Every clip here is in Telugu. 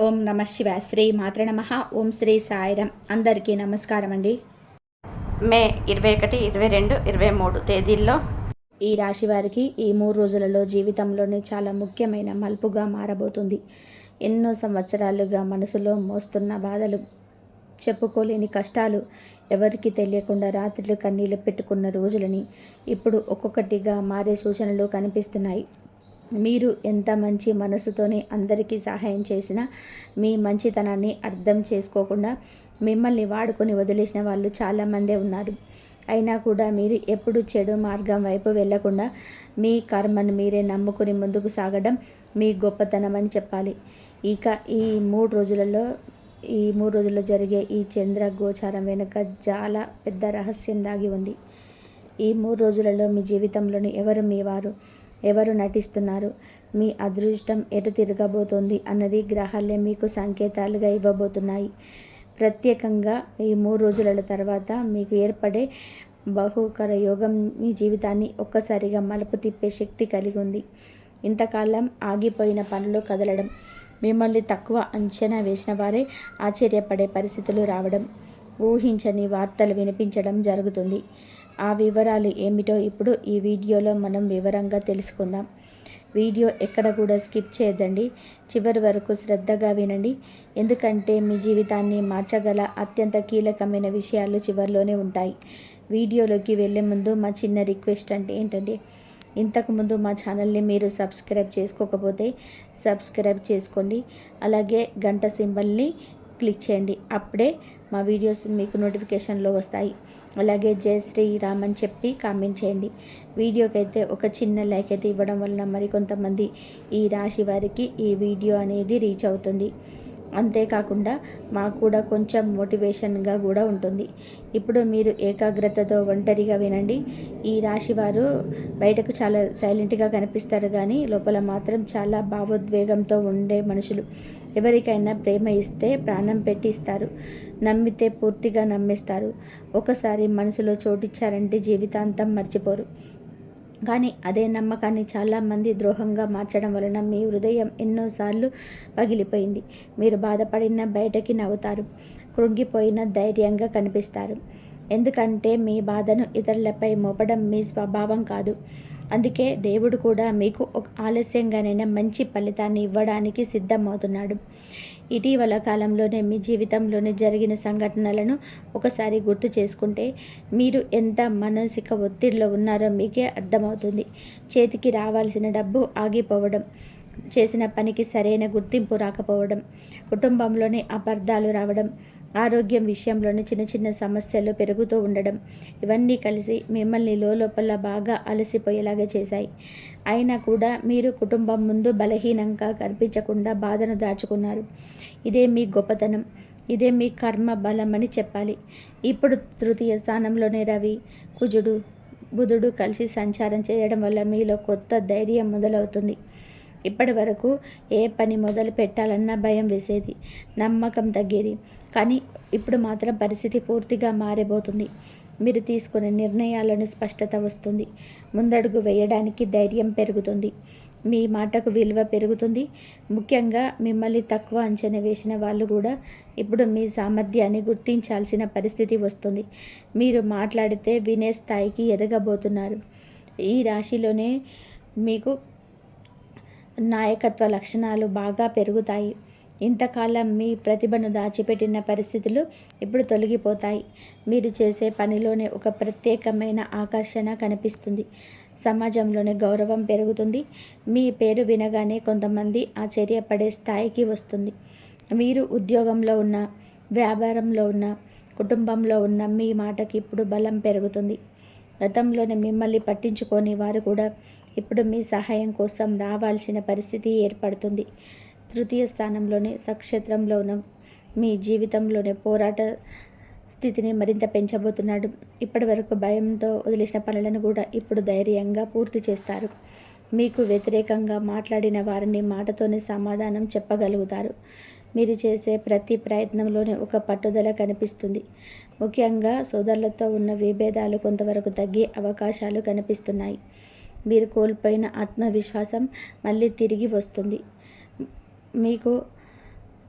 ఓం నమ శివ శ్రీ మాత్ర నమ. ఓం శ్రీ సాయిరం. అందరికీ నమస్కారం అండి. మే 21, 22, 23 తేదీల్లో ఈ రాశి వారికి ఈ 3 రోజులలో జీవితంలోనే చాలా ముఖ్యమైన మలుపుగా మారబోతుంది. ఎన్నో సంవత్సరాలుగా మనసులో మోస్తున్న బాధలు, చెప్పుకోలేని కష్టాలు, ఎవరికి తెలియకుండా రాత్రులు కన్నీళ్ళు పెట్టుకున్న రోజులని ఇప్పుడు ఒక్కొక్కటిగా మారే సూచనలు కనిపిస్తున్నాయి. మీరు ఎంత మంచి మనసుతోనే అందరికీ సహాయం చేసినా మీ మంచితనాన్ని అర్థం చేసుకోకుండా మిమ్మల్ని వాడుకొని వదిలేసిన వాళ్ళు చాలామందే ఉన్నారు. అయినా కూడా మీరు ఎప్పుడు చెడు మార్గం వైపు వెళ్లకుండా మీ కర్మను మీరే నమ్ముకుని ముందుకు సాగడం మీ గొప్పతనం అని చెప్పాలి. ఇక ఈ మూడు రోజుల్లో జరిగే ఈ చంద్ర గోచారం వెనుక చాలా పెద్ద రహస్యం దాగి ఉంది. ఈ 3 రోజులలో మీ జీవితంలోని ఎవరు మీ వారు, ఎవరు నటిస్తున్నారు, మీ అదృష్టం ఎటు తిరగబోతోంది అన్నది గ్రహాలే మీకు సంకేతాలుగా ఇవ్వబోతున్నాయి. ప్రత్యేకంగా ఈ 3 రోజుల తర్వాత మీకు ఏర్పడే బహుకర యోగం మీ జీవితాన్ని ఒక్కసారిగా మలుపు తిప్పే శక్తి కలిగి ఉంది. ఇంతకాలం ఆగిపోయిన పనులు కదలడం, మిమ్మల్ని తక్కువ అంచనా వేసిన వారే ఆశ్చర్యపడే పరిస్థితులు రావడం, ఊహించని వార్తలు వినిపించడం జరుగుతుంది. ఆ వివరాలు ఏమిటో ఇప్పుడు ఈ వీడియోలో మనం వివరంగా తెలుసుకుందాం. వీడియో ఎక్కడ కూడా స్కిప్ చేయొద్దండి, చివరి వరకు శ్రద్ధగా వినండి. ఎందుకంటే మీ జీవితాన్ని మార్చగల అత్యంత కీలకమైన విషయాలు చివరిలోనే ఉంటాయి. వీడియోలోకి వెళ్ళే ముందు మా చిన్న రిక్వెస్ట్ ఏంటంటే ఇంతకుముందు మా ఛానల్ని మీరు సబ్స్క్రైబ్ చేసుకోకపోతే సబ్స్క్రైబ్ చేసుకోండి. అలాగే గంట సింబల్ని క్లిక్ చేయండి. అప్పుడే మా వీడియోస్ మీకు నోటిఫికేషన్లో వస్తాయి. అలాగే జై శ్రీరామ్ అని చెప్పి కామెంట్ చేయండి. వీడియోకైతే ఒక చిన్న లైక్ అయితే ఇవ్వడం వలన మరికొంతమంది ఈ రాశి వారికి ఈ వీడియో అనేది రీచ్ అవుతుంది. అంతేకాకుండా మాకు కూడా కొంచెం మోటివేషన్గా కూడా ఉంటుంది. ఇప్పుడు మీరు ఏకాగ్రతతో ఒంటరిగా వినండి. ఈ రాశి వారు బయటకు చాలా సైలెంట్గా కనిపిస్తారు, కానీ లోపల మాత్రం చాలా భావోద్వేగంతో ఉండే మనుషులు. ఎవరికైనా ప్రేమ ఇస్తే ప్రాణం పెట్టి ఇస్తారు, నమ్మితే పూర్తిగా నమ్మేస్తారు. ఒకసారి మనసులో చోటిచ్చారంటే జీవితాంతం మర్చిపోరు. కానీ అదే నమ్మకాన్ని చాలామంది ద్రోహంగా మార్చడం వలన మీ హృదయం ఎన్నోసార్లు పగిలిపోయింది. మీరు బాధపడిన బయటకి నవ్వుతారు, కృంగిపోయిన ధైర్యంగా కనిపిస్తారు. ఎందుకంటే మీ బాధను ఇతరులపై మోపడం మీ స్వభావం కాదు. అందుకే దేవుడు కూడా మీకు ఒక ఆలస్యంగానైనా మంచి ఫలితాన్ని ఇవ్వడానికి సిద్ధమవుతున్నాడు. ఇటీవల కాలంలోనే మీ జీవితంలోనే జరిగిన సంఘటనలను ఒకసారి గుర్తు చేసుకుంటే మీరు ఎంత మానసిక ఒత్తిడిలో ఉన్నారో మీకే అర్థమవుతుంది. చేతికి రావాల్సిన డబ్బు ఆగిపోవడం, చేసిన పనికి సరైన గుర్తింపు రాకపోవడం, కుటుంబంలోనే అపార్థాలు రావడం, ఆరోగ్యం విషయంలోనే చిన్న చిన్న సమస్యలు పెరుగుతూ ఉండడం, ఇవన్నీ కలిసి మిమ్మల్ని లోపల బాగా అలసిపోయేలాగా చేశాయి. అయినా కూడా మీరు కుటుంబం ముందు బలహీనంగా కనిపించకుండా బాధను దాచుకున్నారు. ఇదే మీ గొప్పతనం, ఇదే మీ కర్మ బలం అని చెప్పాలి. ఇప్పుడు తృతీయ స్థానంలోనే రవి, కుజుడు, బుధుడు కలిసి సంచారం చేయడం వల్ల మీలో కొత్త ధైర్యం మొదలవుతుంది. ఇప్పటి వరకు ఏ పని మొదలు పెట్టాలన్నా భయం వేసేది, నమ్మకం తగ్గేది. కానీ ఇప్పుడు మాత్రం పరిస్థితి పూర్తిగా మారబోతుంది. మీరు తీసుకునే నిర్ణయాలను స్పష్టత వస్తుంది, ముందడుగు వేయడానికి ధైర్యం పెరుగుతుంది, మీ మాటకు విలువ పెరుగుతుంది. ముఖ్యంగా మిమ్మల్ని తక్కువ అంచనా వేసిన వాళ్ళు కూడా ఇప్పుడు మీ సామర్థ్యాన్ని గుర్తించాల్సిన పరిస్థితి వస్తుంది. మీరు మాట్లాడితే వినే స్థాయికి ఎదగబోతున్నారు. ఈ రాశిలోనే మీకు నాయకత్వ లక్షణాలు బాగా పెరుగుతాయి. ఇంతకాలం మీ ప్రతిభను దాచిపెట్టిన పరిస్థితులు ఇప్పుడు తొలగిపోతాయి. మీరు చేసే పనిలోనే ఒక ప్రత్యేకమైన ఆకర్షణ కనిపిస్తుంది. సమాజంలోనే గౌరవం పెరుగుతుంది. మీ పేరు వినగానే కొంతమంది ఆశ్చర్యపడే స్థాయికి వస్తుంది. మీరు ఉద్యోగంలో ఉన్న, వ్యాపారంలో ఉన్న, కుటుంబంలో ఉన్న మీ మాటకి ఇప్పుడు బలం పెరుగుతుంది. గతంలోనే మిమ్మల్ని పట్టించుకొని వారు కూడా ఇప్పుడు మీ సహాయం కోసం రావాల్సిన పరిస్థితి ఏర్పడుతుంది. తృతీయ స్థానంలోనే నక్షత్రంలో ఉన్న మీ జీవితంలోనే పోరాట స్థితిని మరింత పెంచబోతున్నాడు. ఇప్పటి వరకు భయంతో వదిలేసిన పనులను కూడా ఇప్పుడు ధైర్యంగా పూర్తి చేస్తారు. మీకు వ్యతిరేకంగా మాట్లాడిన వారిని మాటతోనే సమాధానం చెప్పగలుగుతారు. మీరు చేసే ప్రతి ప్రయత్నంలోనే ఒక పట్టుదల కనిపిస్తుంది. ముఖ్యంగా సోదరులతో ఉన్న విభేదాలు కొంతవరకు తగ్గే అవకాశాలు కనిపిస్తున్నాయి. మీరు కోల్పోయిన ఆత్మవిశ్వాసం మళ్ళీ తిరిగి వస్తుంది. మీకు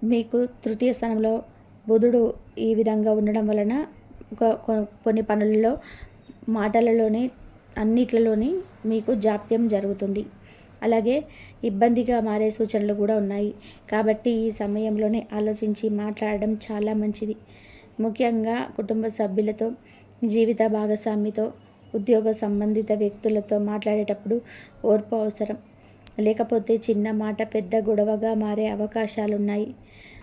మీకు తృతీయ స్థానంలో బుధుడు ఈ విధంగా ఉండడం వలన కొన్ని పనులలో, మాటలలోనే, అన్నిట్లలోని మీకు జాప్యం జరుగుతుంది. అలాగే ఇబ్బందిగా మారే సూచనలు కూడా ఉన్నాయి. కాబట్టి ఈ సమయంలోనే ఆలోచించి మాట్లాడడం చాలా మంచిది. ముఖ్యంగా కుటుంబ సభ్యులతో, జీవిత భాగస్వామితో, ఉద్యోగ సంబంధిత వ్యక్తులతో మాట్లాడేటప్పుడు ఓర్పు అవసరం. లేకపోతే చిన్న మాట పెద్ద గొడవగా మారే అవకాశాలున్నాయి.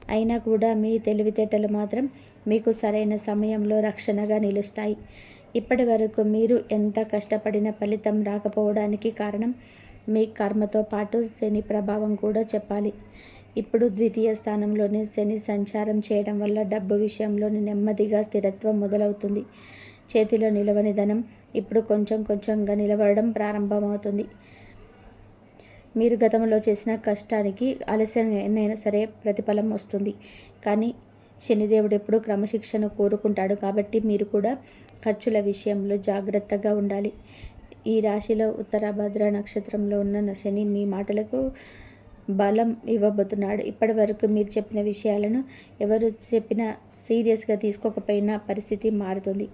అయినా కూడా మీ తెలివితేటలు మాత్రం మీకు సరైన సమయంలో రక్షణగా నిలుస్తాయి. ఇప్పటి వరకు మీరు ఎంత కష్టపడిన ఫలితం రాకపోవడానికి కారణం మీ కర్మతో పాటు శని ప్రభావం కూడా చెప్పాలి. ఇప్పుడు ద్వితీయ స్థానంలోని శని సంచారం చేయడం వల్ల డబ్బు విషయంలోని నెమ్మదిగా స్థిరత్వం మొదలవుతుంది. చేతిలో నిలవని ధనం ఇప్పుడు కొంచెం కొంచెంగా నిలబడడం ప్రారంభమవుతుంది. మీరు గతంలో చేసిన కష్టానికి ఆలస్యంగానైనా సరే ప్రతిఫలం వస్తుంది. కానీ శనిదేవుడు ఎప్పుడు క్రమశిక్షణ కోరుకుంటాడు. కాబట్టి మీరు కూడా ఖర్చుల విషయంలో జాగ్రత్తగా ఉండాలి. ఈ రాశిలో ఉత్తరాభద్ర నక్షత్రంలో ఉన్న శని మీ మాటలకు బలం ఇవ్వబోతున్నాడు. ఇప్పటి వరకు మీరు చెప్పిన విషయాలను ఎవరు చెప్పినా సీరియస్గా తీసుకోకపోయినా పరిస్థితి మారుతుంది.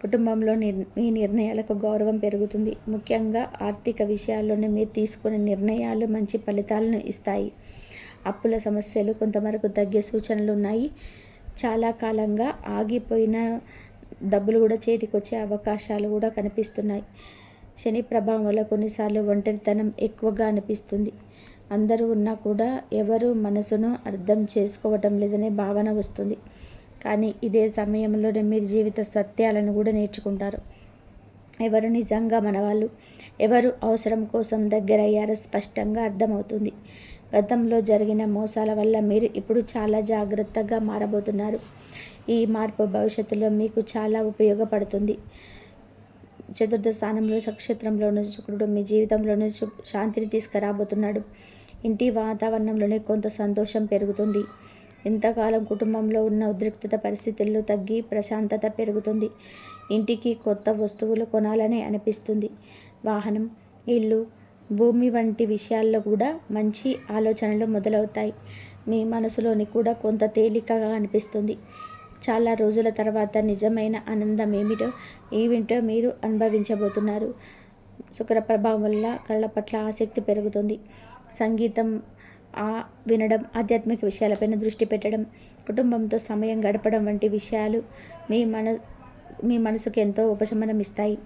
కుటుంబంలో మీ నిర్ణయాలకు గౌరవం పెరుగుతుంది. ముఖ్యంగా ఆర్థిక విషయాల్లోనే మీరు తీసుకునే నిర్ణయాలు మంచి ఫలితాలను ఇస్తాయి. అప్పుల సమస్యలు కొంతవరకు తగ్గే సూచనలు ఉన్నాయి. చాలా కాలంగా ఆగిపోయిన డబ్బులు కూడా చేతికొచ్చే అవకాశాలు కూడా కనిపిస్తున్నాయి. శని ప్రభావం వల్ల కొన్నిసార్లు ఒంటరితనం ఎక్కువగా అనిపిస్తుంది. అందరూ ఉన్నా కూడా ఎవరు మనసును అర్థం చేసుకోవటం లేదనే భావన వస్తుంది. కానీ ఇదే సమయంలోనే మీరు జీవిత సత్యాలను కూడా నేర్చుకుంటారు. ఎవరు నిజంగా మనవాళ్ళు, ఎవరు అవసరం కోసం దగ్గరయ్యారో స్పష్టంగా అర్థమవుతుంది. గతంలో జరిగిన మోసాల వల్ల మీరు ఇప్పుడు చాలా జాగ్రత్తగా మారబోతున్నారు. ఈ మార్పు భవిష్యత్తులో మీకు చాలా ఉపయోగపడుతుంది. చతుర్థ స్థానంలో నక్షత్రంలోని శుక్రుడు మీ జీవితంలోనే శాంతిని తీసుకురాబోతున్నాడు. ఇంటి వాతావరణంలోనే కొంత సంతోషం పెరుగుతుంది. ఇంతకాలం కుటుంబంలో ఉన్న ఉద్రిక్తత పరిస్థితుల్లో తగ్గి ప్రశాంతత పెరుగుతుంది. ఇంటికి కొత్త వస్తువులు కొనాలని అనిపిస్తుంది. వాహనం, ఇల్లు, భూమి వంటి విషయాల్లో కూడా మంచి ఆలోచనలు మొదలవుతాయి. మీ మనసులోని కూడా కొంత తేలికగా అనిపిస్తుంది. చాలా రోజుల తర్వాత నిజమైన ఆనందం ఏమిటో మీరు అనుభవించబోతున్నారు. శుక్ర ప్రభావం వల్ల కళ్ళ పట్ల ఆసక్తి పెరుగుతుంది. సంగీతం వినడం, ఆధ్యాత్మిక విషయాలపైన దృష్టి పెట్టడం, కుటుంబంతో సమయం గడపడం వంటి విషయాలు మీ మనసుకు ఎంతో ఉపశమనం ఇస్తాయి.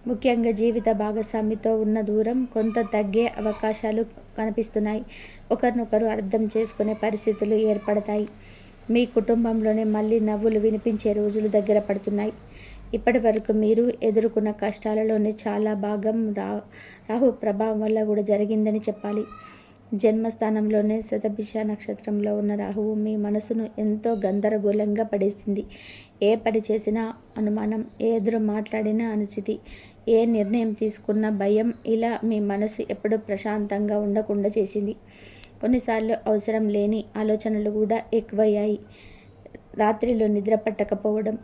ముఖ్యంగా జీవిత భాగస్వామితో ఉన్న దూరం కొంత తగ్గే అవకాశాలు కనిపిస్తున్నాయి. ఒకరినొకరు అర్థం చేసుకునే పరిస్థితులు ఏర్పడతాయి. మీ కుటుంబంలోనే మళ్ళీ నవ్వులు వినిపించే రోజులు దగ్గర పడుతున్నాయి. ఇప్పటి వరకు మీరు ఎదుర్కొన్న కష్టాలలోనే చాలా భాగం రాహు ప్రభావం వల్ల కూడా జరిగిందని చెప్పాలి. జన్మస్థానంలోనే శతభిష నక్షత్రంలో ఉన్న రాహువు మీ మనసును ఎంతో గందరగోళంగా పడేసింది. ఏ పని చేసినా అనుమానం, ఏ ఎదురు మాట్లాడినా అనుచితి, ఏ నిర్ణయం తీసుకున్న భయం, ఇలా మీ మనసు ఎప్పుడూ ప్రశాంతంగా ఉండకుండా చేసింది. కొన్నిసార్లు అవసరం లేని ఆలోచనలు కూడా ఎక్కువయ్యాయి. రాత్రిలో నిద్ర పట్టకపోవడం,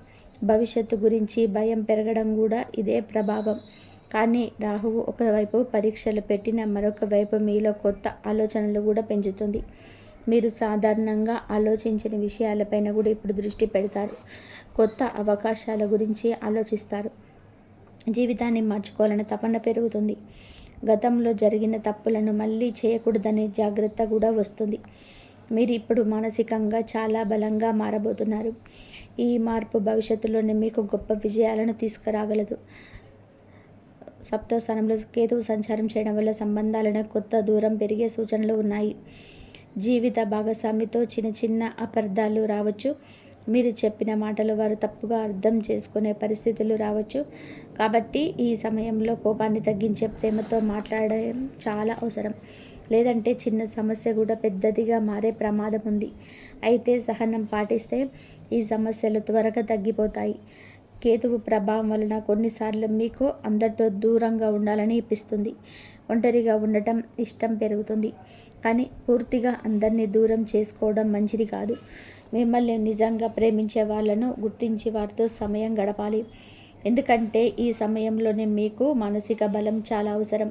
భవిష్యత్తు గురించి భయం పెరగడం కూడా ఇదే ప్రభావం. కానీ రాహువు ఒకవైపు పరీక్షలు పెట్టిన మరొక వైపు మీలో కొత్త ఆలోచనలు కూడా పెంచుతుంది. మీరు సాధారణంగా ఆలోచించిన విషయాలపైన కూడా ఇప్పుడు దృష్టి పెడతారు. కొత్త అవకాశాల గురించి ఆలోచిస్తారు. జీవితాన్ని మార్చుకోవాలనే తపన పెరుగుతుంది. గతంలో జరిగిన తప్పులను మళ్ళీ చేయకూడదనే జాగ్రత్త కూడా వస్తుంది. మీరు ఇప్పుడు మానసికంగా చాలా బలంగా మారబోతున్నారు. ఈ మార్పు భవిష్యత్తులోనే మీకు గొప్ప విజయాలను తీసుకురాగలదు. సప్తమ స్థానంలో కేతువు సంచారం చేయడం వల్ల సంబంధాలను కొత్త దూరం పెరిగే సూచనలు ఉన్నాయి. జీవిత భాగస్వామితో చిన్న చిన్న అపార్థాలు రావచ్చు. మీరు చెప్పిన మాటలు వారు తప్పుగా అర్థం చేసుకునే పరిస్థితులు రావచ్చు. కాబట్టి ఈ సమయంలో కోపాన్ని తగ్గించే ప్రేమతో మాట్లాడడం చాలా అవసరం. లేదంటే చిన్న సమస్య కూడా పెద్దదిగా మారే ప్రమాదం ఉంది. అయితే సహనం పాటిస్తే ఈ సమస్యలు త్వరగా తగ్గిపోతాయి. కేతువు ప్రభావం వలన కొన్నిసార్లు మీకు అందరితో దూరంగా ఉండాలని అనిపిస్తుంది. ఒంటరిగా ఉండటం ఇష్టం పెరుగుతుంది. కానీ పూర్తిగా అందరినీ దూరం చేసుకోవడం మంచిది కాదు. మిమ్మల్ని నిజంగా ప్రేమించే వాళ్ళను గుర్తించి వారితో సమయం గడపాలి. ఎందుకంటే ఈ సమయంలోనే మీకు మానసిక బలం చాలా అవసరం.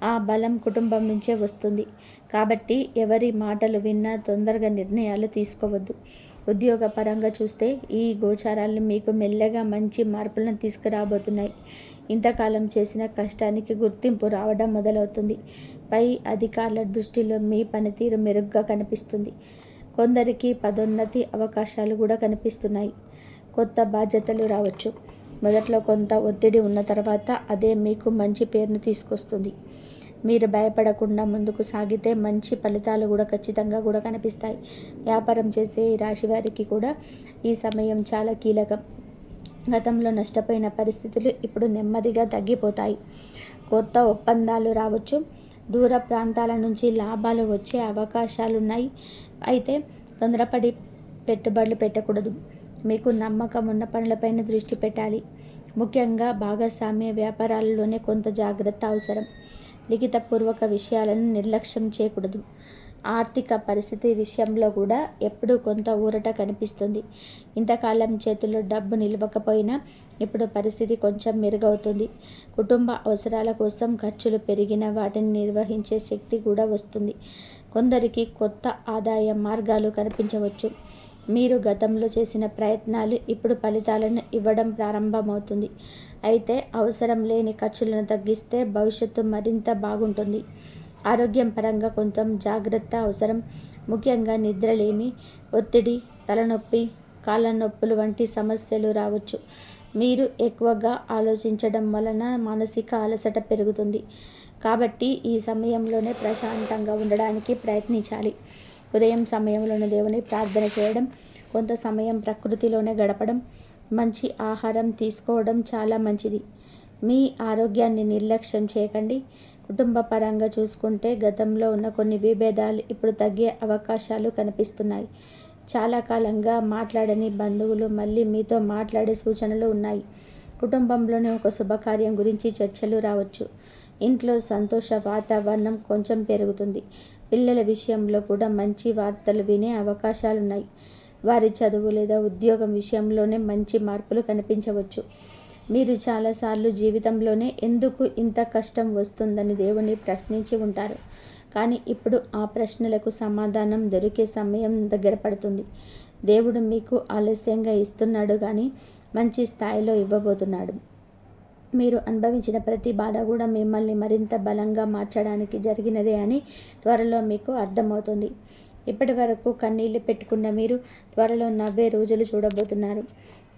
ఆ బలం కుటుంబం నుంచే వస్తుంది. కాబట్టి ఎవరి మాటలు విన్నా తొందరగా నిర్ణయాలు తీసుకోవద్దు. ఉద్యోగపరంగా చూస్తే ఈ గోచారాలు మీకు మెల్లగా మంచి మార్పులను తీసుకురాబోతున్నాయి. ఇంతకాలం చేసిన కష్టానికి గుర్తింపు రావడం మొదలవుతుంది. పై అధికారుల దృష్టిలో మీ పనితీరు మెరుగ్గా కనిపిస్తుంది. కొందరికి పదోన్నతి అవకాశాలు కూడా కనిపిస్తున్నాయి. కొత్త బాధ్యతలు రావచ్చు. మొదట్లో కొంత ఒత్తిడి ఉన్న తర్వాత అదే మీకు మంచి పేరును తీసుకొస్తుంది. మీరు భయపడకుండా ముందుకు సాగితే మంచి ఫలితాలు కూడా ఖచ్చితంగా కూడా కనిపిస్తాయి. వ్యాపారం చేసే ఈ రాశి వారికి కూడా ఈ సమయం చాలా కీలకం. గతంలో నష్టపోయిన పరిస్థితులు ఇప్పుడు నెమ్మదిగా తగ్గిపోతాయి. కొత్త ఒప్పందాలు రావచ్చు. దూర ప్రాంతాల నుంచి లాభాలు వచ్చే అవకాశాలున్నాయి. అయితే తొందరపడి పెట్టుబడులు పెట్టకూడదు. మీకు నమ్మకం ఉన్న పనులపైన దృష్టి పెట్టాలి. ముఖ్యంగా భాగస్వామ్య వ్యాపారాలలోనే కొంత జాగ్రత్త అవసరం. లిఖితపూర్వక విషయాలను నిర్లక్ష్యం చేయకూడదు. ఆర్థిక పరిస్థితి విషయంలో కూడా ఎప్పుడూ కొంత ఊరట కనిపిస్తుంది. ఇంతకాలం చేతిలో డబ్బు నిలవకపోయినా ఇప్పుడు పరిస్థితి కొంచెం మెరుగవుతుంది. కుటుంబ అవసరాల కోసం ఖర్చులు పెరిగిన వాటిని నిర్వహించే శక్తి కూడా వస్తుంది. కొందరికి కొత్త ఆదాయ మార్గాలు కనిపించవచ్చు. మీరు గతంలో చేసిన ప్రయత్నాలు ఇప్పుడు ఫలితాలను ఇవ్వడం ప్రారంభమవుతుంది. అయితే అవసరం లేని ఖర్చులను తగ్గిస్తే భవిష్యత్తు మరింత బాగుంటుంది. ఆరోగ్యం పరంగా కొంత జాగ్రత్త అవసరం. ముఖ్యంగా నిద్రలేమి, ఒత్తిడి, తలనొప్పి, కాళ్ళ నొప్పులు వంటి సమస్యలు రావచ్చు. మీరు ఎక్కువగా ఆలోచించడం వలన మానసిక అలసట పెరుగుతుంది. కాబట్టి ఈ సమయంలోనే ప్రశాంతంగా ఉండడానికి ప్రయత్నించాలి. ఉదయం సమయంలోనే దేవుని ప్రార్థన చేయడం, కొంత సమయం ప్రకృతిలోనే గడపడం, మంచి ఆహారం తీసుకోవడం చాలా మంచిది. మీ ఆరోగ్యాన్ని నిర్లక్ష్యం చేయకండి. కుటుంబ పరంగా చూసుకుంటే గతంలో ఉన్న కొన్ని విభేదాలు ఇప్పుడు తగ్గే అవకాశాలు కనిపిస్తున్నాయి. చాలా కాలంగా మాట్లాడని బంధువులు మళ్ళీ మీతో మాట్లాడే సూచనలు ఉన్నాయి. కుటుంబంలోని ఒక శుభకార్యం గురించి చర్చలు రావచ్చు. ఇంట్లో సంతోష వాతావరణం కొంచెం పెరుగుతుంది. పిల్లల విషయంలో కూడా మంచి వార్తలు వినే అవకాశాలున్నాయి. వారి చదువు లేదా ఉద్యోగం విషయంలోనే మంచి మార్పులు కనిపించవచ్చు. మీరు చాలాసార్లు జీవితంలోనే ఎందుకు ఇంత కష్టం వస్తుందని దేవుని ప్రశ్నించి ఉంటారు. కానీ ఇప్పుడు ఆ ప్రశ్నలకు సమాధానం దొరికే సమయం దగ్గర పడుతుంది. దేవుడు మీకు ఆలస్యంగా ఇస్తున్నాడు కానీ మంచి స్థాయిలో ఇవ్వబోతున్నాడు. మీరు అనుభవించిన ప్రతి బాధ కూడా మిమ్మల్ని మరింత బలంగా మార్చడానికి జరిగినదే అని త్వరలో మీకు అర్థమవుతుంది. ఇప్పటి వరకు కన్నీళ్లు పెట్టుకున్న మీరు త్వరలో నవ్వే రోజులు చూడబోతున్నారు.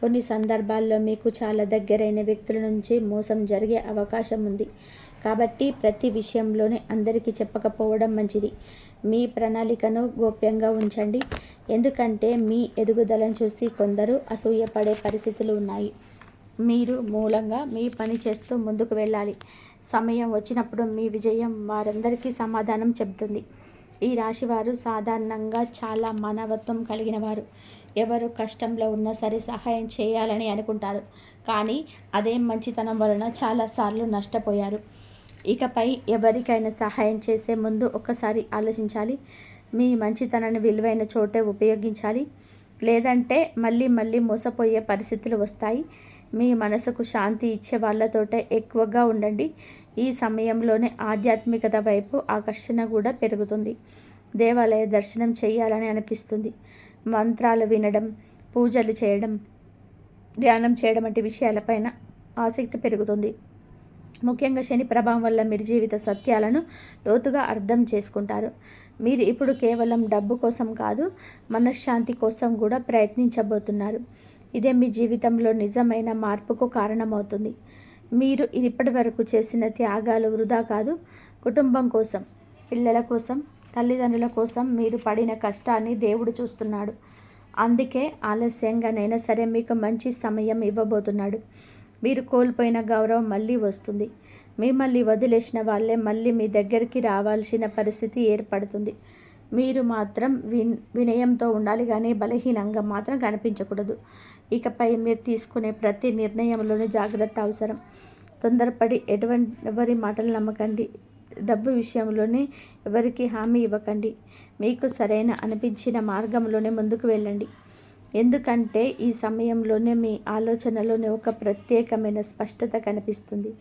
కొన్ని సందర్భాల్లో మీకు చాలా దగ్గరైన వ్యక్తుల నుంచి మోసం జరిగే అవకాశం ఉంది. కాబట్టి ప్రతి విషయంలోనే అందరికీ చెప్పకపోవడం మంచిది. మీ ప్రణాళికను గోప్యంగా ఉంచండి. ఎందుకంటే మీ ఎదుగుదలను చూసి కొందరు అసూయపడే పరిస్థితులు ఉన్నాయి. మీరు మూలంగా మీ పని చేస్తూ ముందుకు వెళ్ళాలి. సమయం వచ్చినప్పుడు మీ విజయం వారందరికీ సమాధానం చెబుతుంది. ఈ రాశివారు సాధారణంగా చాలా మానవత్వం కలిగిన వారు. ఎవరు కష్టంలో ఉన్నా సరే సహాయం చేయాలని అనుకుంటారు. కానీ అదే మంచితనం వలన చాలాసార్లు నష్టపోయారు. ఇకపై ఎవరికైనా సహాయం చేసే ముందు ఒక్కసారి ఆలోచించాలి. మీ మంచితనాన్ని విలువైన చోటే ఉపయోగించాలి. లేదంటే మళ్ళీ మోసపోయే పరిస్థితులు వస్తాయి. మీ మనసుకు శాంతి ఇచ్చే వాళ్ళతోటే ఎక్కువగా ఉండండి. ఈ సమయంలోనే ఆధ్యాత్మికత వైపు ఆకర్షణ కూడా పెరుగుతుంది. దేవాలయ దర్శనం చేయాలని అనిపిస్తుంది. మంత్రాలు వినడం, పూజలు చేయడం, ధ్యానం చేయడం వంటి విషయాలపైన ఆసక్తి పెరుగుతుంది. ముఖ్యంగా శని ప్రభావం వల్ల మీరు జీవిత సత్యాలను లోతుగా అర్థం చేసుకుంటారు. మీరు ఇప్పుడు కేవలం డబ్బు కోసం కాదు, మనశ్శాంతి కోసం కూడా ప్రయత్నించబోతున్నారు. ఇదే మీ జీవితంలో నిజమైన మార్పుకు కారణమవుతుంది. మీరు ఇప్పటి వరకు చేసిన త్యాగాలు వృధా కాదు. కుటుంబం కోసం, పిల్లల కోసం, తల్లిదండ్రుల కోసం మీరు పడిన కష్టాన్ని దేవుడు చూస్తున్నాడు. అందుకే ఆలస్యంగానైనా సరే మీకు మంచి సమయం ఇవ్వబోతున్నాడు. మీరు కోల్పోయిన గౌరవం మళ్ళీ వస్తుంది. మిమ్మల్ని వదిలేసిన వాళ్ళే మళ్ళీ మీ దగ్గరికి రావాల్సిన పరిస్థితి ఏర్పడుతుంది. మీరు మాత్రం వినయంతో ఉండాలి కానీ బలహీనంగా మాత్రం కనిపించకూడదు. ఇకపై మీరు తీసుకునే ప్రతి నిర్ణయంలోనూ జాగ్రత్త అవసరం. తొందరపడి ఎవరి మాటలు నమ్మకండి. డబ్బు విషయంలోనే ఎవరికి హామీ ఇవ్వకండి. మీకు సరైన అనిపించిన మార్గంలోనే ముందుకు వెళ్ళండి. ఎందుకంటే ఈ సమయంలోనే మీ ఆలోచనలోనే ఒక ప్రత్యేకమైన స్పష్టత కనిపిస్తుంది.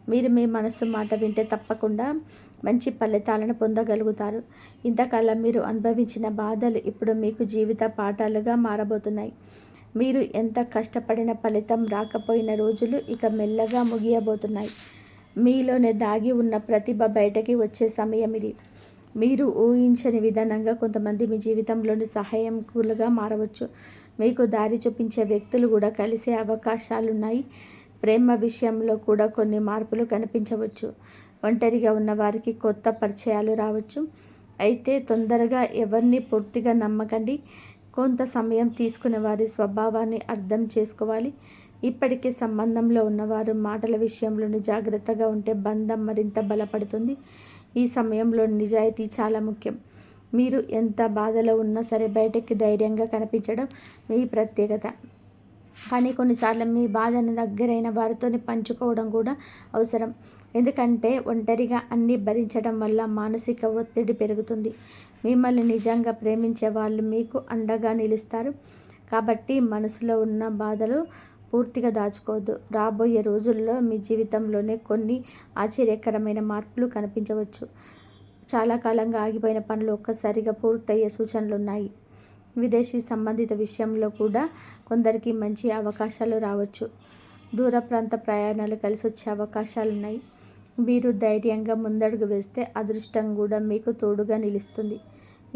మీరు మీ మనస్సు మాట వింటే తప్పకుండా మంచి ఫలితాలను పొందగలుగుతారు. ఇంతకాలం మీరు అనుభవించిన బాధలు ఇప్పుడు మీకు జీవిత పాఠాలుగా మారబోతున్నాయి. మీరు ఎంత కష్టపడిన ఫలితం రాకపోయిన రోజులు ఇక మెల్లగా ముగియబోతున్నాయి. మీలోనే దాగి ఉన్న ప్రతిభ బయటకి వచ్చే సమయం ఇది. మీరు ఊహించని విధానంగా కొంతమంది మీ జీవితంలోని సహాయకులుగా మారవచ్చు. మీకు దారి చూపించే వ్యక్తులు కూడా కలిసే అవకాశాలున్నాయి. ప్రేమ విషయంలో కూడా కొన్ని మార్పులు కనిపించవచ్చు. ఒంటరిగా ఉన్న వారికి కొత్త పరిచయాలు రావచ్చు. అయితే తొందరగా ఎవరిని పూర్తిగా నమ్మకండి. కొంత సమయం తీసుకునే వారి స్వభావాన్ని అర్థం చేసుకోవాలి. ఇప్పటికే సంబంధంలో ఉన్నవారు మాటల విషయంలోని జాగ్రత్తగా ఉంటే బంధం మరింత బలపడుతుంది. ఈ సమయంలో నిజాయితీ చాలా ముఖ్యం. మీరు ఎంత బాధలో ఉన్నా సరే బయటకి ధైర్యంగా కనిపించడం మీ ప్రత్యేకత. కానీ కొన్నిసార్లు మీ బాధను దగ్గరైన వారితోని పంచుకోవడం కూడా అవసరం. ఎందుకంటే ఒంటరిగా అన్నీ భరించడం వల్ల మానసిక ఒత్తిడి పెరుగుతుంది. మిమ్మల్ని నిజంగా ప్రేమించే వాళ్ళు మీకు అండగా నిలుస్తారు. కాబట్టి మనసులో ఉన్న బాధలు పూర్తిగా దాచుకోవద్దు. రాబోయే రోజుల్లో మీ జీవితంలోనే కొన్ని ఆశ్చర్యకరమైన మార్పులు కనిపించవచ్చు. చాలా కాలంగా ఆగిపోయిన పనులు ఒక్కసారిగా పూర్తయ్యే సూచనలున్నాయి. విదేశీ సంబంధిత విషయంలో కూడా కొందరికి మంచి అవకాశాలు రావచ్చు. దూర ప్రాంత ప్రయాణాలు కలిసి వచ్చే అవకాశాలున్నాయి. మీరు ధైర్యంగా ముందడుగు వేస్తే అదృష్టం కూడా మీకు తోడుగా నిలుస్తుంది.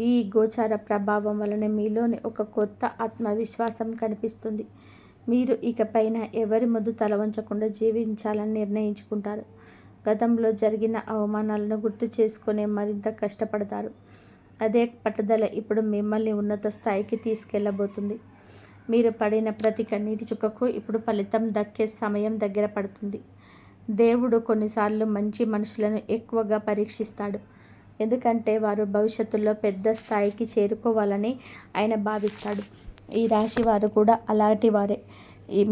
ఈ గోచార ప్రభావం వలన మీలోని ఒక కొత్త ఆత్మవిశ్వాసం కనిపిస్తుంది. మీరు ఇకపైన ఎవరి ముందు తల వంచకుండా జీవించాలని నిర్ణయించుకుంటారు. గతంలో జరిగిన అవమానాలను గుర్తు చేసుకునే మరింత కష్టపడతారు. అదే పట్టుదల ఇప్పుడు మిమ్మల్ని ఉన్నత స్థాయికి తీసుకెళ్ళబోతుంది. మీరు పడిన ప్రతి కన్నీటి చుక్కకు ఇప్పుడు ఫలితం దక్కే సమయం దగ్గర పడుతుంది. దేవుడు కొన్నిసార్లు మంచి మనుషులను ఎక్కువగా పరీక్షిస్తాడు. ఎందుకంటే వారు భవిష్యత్తులో పెద్ద స్థాయికి చేరుకోవాలని ఆయన భావిస్తాడు. ఈ రాశి వారు కూడా అలాంటి వారే.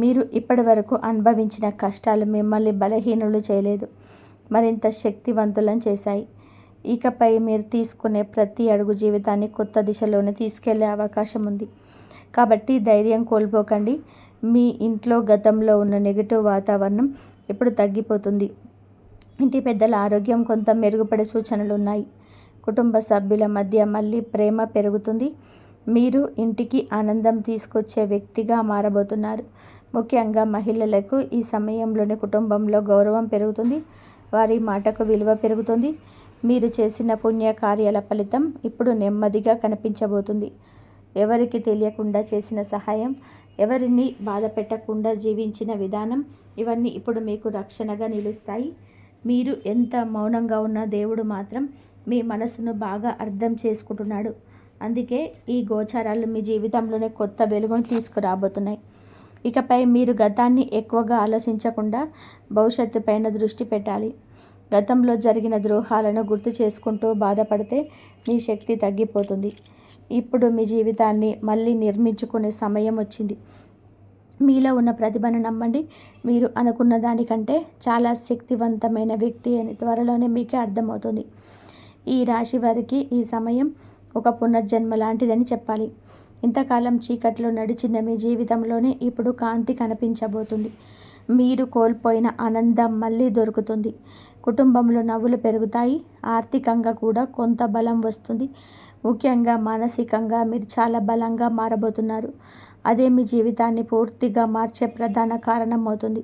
మీరు ఇప్పటి వరకు అనుభవించిన కష్టాలు మిమ్మల్ని బలహీనులు చేయలేదు, మరింత శక్తివంతులను చేశాయి. ఇకపై మీరు తీసుకునే ప్రతి అడుగు జీవితాన్ని కొత్త దిశలోనే తీసుకెళ్లే అవకాశం ఉంది. కాబట్టి ధైర్యం కోల్పోకండి. మీ ఇంట్లో గతంలో ఉన్న నెగిటివ్ వాతావరణం ఇప్పుడు తగ్గిపోతుంది. ఇంటి పెద్దల ఆరోగ్యం కొంత మెరుగుపడే సూచనలు ఉన్నాయి. కుటుంబ సభ్యుల మధ్య మళ్ళీ ప్రేమ పెరుగుతుంది. మీరు ఇంటికి ఆనందం తీసుకొచ్చే వ్యక్తిగా మారబోతున్నారు. ముఖ్యంగా మహిళలకు ఈ సమయంలోనే కుటుంబంలో గౌరవం పెరుగుతుంది. వారి మాటకు విలువ పెరుగుతుంది. మీరు చేసిన పుణ్యకార్యాల ఫలితం ఇప్పుడు నెమ్మదిగా కనిపించబోతుంది. ఎవరికి తెలియకుండా చేసిన సహాయం, ఎవరిని బాధ పెట్టకుండా జీవించిన విధానం, ఇవన్నీ ఇప్పుడు మీకు రక్షణగా నిలుస్తాయి. మీరు ఎంత మౌనంగా ఉన్నా దేవుడు మాత్రం మీ మనసును బాగా అర్థం చేసుకుంటున్నాడు. అందుకే ఈ గోచారాలు మీ జీవితంలోనే కొత్త వెలుగును తీసుకురాబోతున్నాయి. ఇకపై మీరు గతాన్ని ఎక్కువగా ఆలోచించకుండా భవిష్యత్తు పైన దృష్టి పెట్టాలి. గతంలో జరిగిన ద్రోహాలను గుర్తు చేసుకుంటూ బాధపడితే మీ శక్తి తగ్గిపోతుంది. ఇప్పుడు మీ జీవితాన్ని మళ్ళీ నిర్మించుకునే సమయం వచ్చింది. మీలో ఉన్న ప్రతిభను నమ్మండి. మీరు అనుకున్న దానికంటే చాలా శక్తివంతమైన వ్యక్తి అని త్వరలోనే మీకే అర్థమవుతుంది. ఈ రాశి వారికి ఈ సమయం ఒక పునర్జన్మ లాంటిదని చెప్పాలి. ఇంతకాలం చీకట్లో నడిచిన మీ జీవితంలోనే ఇప్పుడు కాంతి కనిపించబోతుంది. మీరు కోల్పోయిన ఆనందం మళ్ళీ దొరుకుతుంది. కుటుంబంలో నవ్వులు పెరుగుతాయి. ఆర్థికంగా కూడా కొంత బలం వస్తుంది. ముఖ్యంగా మానసికంగా మీరు చాలా బలంగా మారబోతున్నారు. అదే మీ జీవితాన్ని పూర్తిగా మార్చే ప్రధాన కారణం అవుతుంది.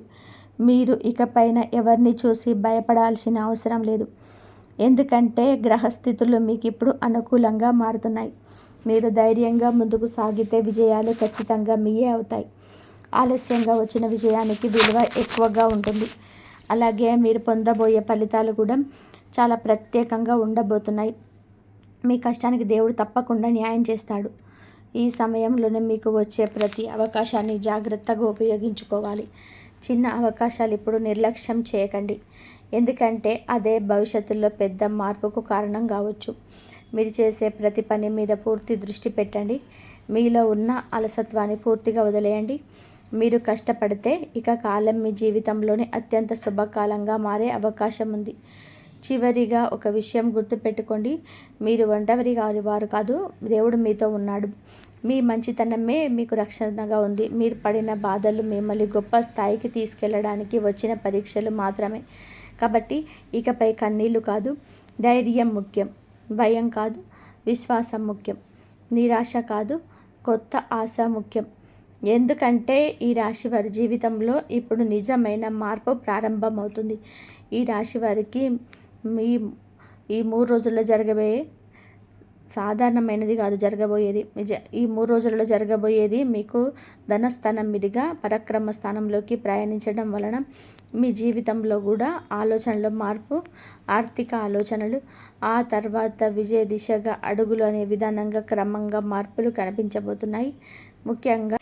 మీరు ఇకపైన ఎవరిని చూసి భయపడాల్సిన అవసరం లేదు. ఎందుకంటే గ్రహస్థితులు మీకు ఇప్పుడు అనుకూలంగా మారుతున్నాయి. మీరు ధైర్యంగా ముందుకు సాగితే విజయాలు ఖచ్చితంగా మీయే అవుతాయి. ఆలస్యంగా వచ్చిన విజయానికి విలువ ఎక్కువగా ఉంటుంది. అలాగే మీరు పొందబోయే ఫలితాలు కూడా చాలా ప్రత్యేకంగా ఉండబోతున్నాయి. మీ కష్టానికి దేవుడు తప్పకుండా న్యాయం చేస్తాడు. ఈ సమయంలోనే మీకు వచ్చే ప్రతి అవకాశాన్ని జాగ్రత్తగా ఉపయోగించుకోవాలి. చిన్న అవకాశాలు ఇప్పుడు నిర్లక్ష్యం చేయకండి. ఎందుకంటే అదే భవిష్యత్తులో పెద్ద మార్పుకు కారణం కావచ్చు. మీరు చేసే ప్రతి పని మీద పూర్తి దృష్టి పెట్టండి. మీలో ఉన్న అలసత్వాన్ని పూర్తిగా వదిలేయండి. మీరు కష్టపడితే ఇక కాలం మీ జీవితంలోనే అత్యంత శుభకాలంగా మారే అవకాశం ఉంది. చివరిగా ఒక విషయం గుర్తుపెట్టుకోండి. మీరు ఒంటరి వారు కాదు, దేవుడు మీతో ఉన్నాడు. మీ మంచితనమే మీకు రక్షణగా ఉంది. మీరు పడిన బాధలు మిమ్మల్ని గొప్ప స్థాయికి తీసుకెళ్ళడానికి వచ్చిన పరీక్షలు మాత్రమే. కాబట్టి ఇకపై కన్నీళ్లు కాదు, ధైర్యం ముఖ్యం. భయం కాదు, విశ్వాసం ముఖ్యం. నిరాశ కాదు, కొత్త ఆశ ముఖ్యం. ఎందుకంటే ఈ రాశి వారి జీవితంలో ఇప్పుడు నిజమైన మార్పు ప్రారంభమవుతుంది. ఈ రాశి వారికి మీ ఈ 3 రోజుల్లో జరగబోయే సాధారణమైనది కాదు జరగబోయేది. ఈ 3 రోజులలో జరగబోయేది మీకు ధనస్థానం మీదుగా పరాక్రమ స్థానంలోకి ప్రయాణించడం వలన మీ జీవితంలో కూడా ఆలోచనలో మార్పు, ఆర్థిక ఆలోచనలు, ఆ తర్వాత విజయ దిశగా అడుగులు అనే విధానంగా క్రమంగా మార్పులు కనిపించబోతున్నాయి. ముఖ్యంగా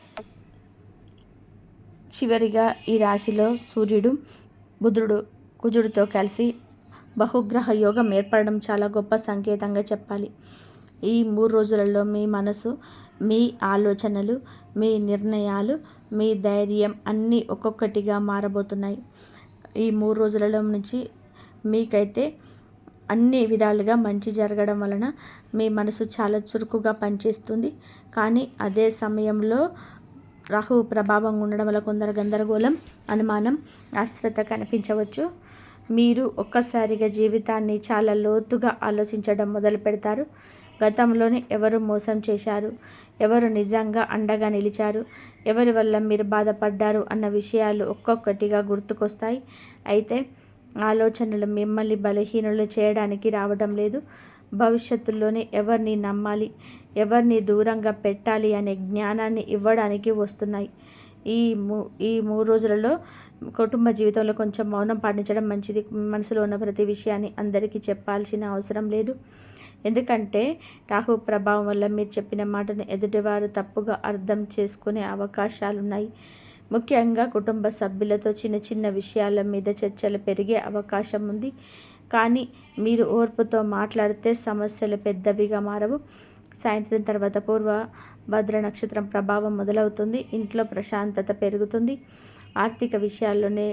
చివరిగా ఈ రాశిలో సూర్యుడు, బుధుడు, కుజుడితో కలిసి బహుగ్రహ యోగం ఏర్పడడం చాలా గొప్ప సంకేతంగా చెప్పాలి. ఈ 3 రోజులలో మీ మనసు, మీ ఆలోచనలు, మీ నిర్ణయాలు, మీ ధైర్యం అన్నీ ఒక్కొక్కటిగా మారబోతున్నాయి. ఈ 3 రోజులలో నుంచి మీకైతే అన్ని విధాలుగా మంచి జరగడం వలన మీ మనసు చాలా చురుకుగా పనిచేస్తుంది. కానీ అదే సమయంలో రాహు ప్రభావం ఉండడం వల్ల కొందరు గందరగోళం, అనుమానం, అశ్రద్ధ కనిపించవచ్చు. మీరు ఒక్కసారిగా జీవితాన్ని చాలా లోతుగా ఆలోచించడం మొదలు పెడతారు. గతంలోనే ఎవరు మోసం చేశారు, ఎవరు నిజంగా అండగా నిలిచారు, ఎవరి వల్ల మీరు బాధపడ్డారు అన్న విషయాలు ఒక్కొక్కటిగా గుర్తుకొస్తాయి. అయితే ఆలోచనలు మిమ్మల్ని బలహీనులు చేయడానికి రావడం లేదు. భవిష్యత్తులోనే ఎవరిని నమ్మాలి, ఎవరిని దూరంగా పెట్టాలి అనే జ్ఞానాన్ని ఇవ్వడానికి వస్తున్నాయి. ఈ 3 రోజులలో కుటుంబ జీవితంలో కొంచెం మౌనం పాటించడం మంచిది. మనసులో ఉన్న ప్రతి విషయాన్ని అందరికీ చెప్పాల్సిన అవసరం లేదు. ఎందుకంటే రాహు ప్రభావం వల్ల మీరు చెప్పిన మాటను ఎదుటివారు తప్పుగా అర్థం చేసుకునే అవకాశాలున్నాయి. ముఖ్యంగా కుటుంబ సభ్యులతో చిన్న చిన్న విషయాల మీద చర్చలు పెరిగే అవకాశం ఉంది. కానీ మీరు ఓర్పుతో మాట్లాడితే సమస్యలు పెద్దవిగా మారవు. సాయంత్రం తర్వాత పూర్వ భద్ర నక్షత్రం ప్రభావం మొదలవుతుంది. ఇంట్లో ప్రశాంతత పెరుగుతుంది. ఆర్థిక విషయాల్లోనే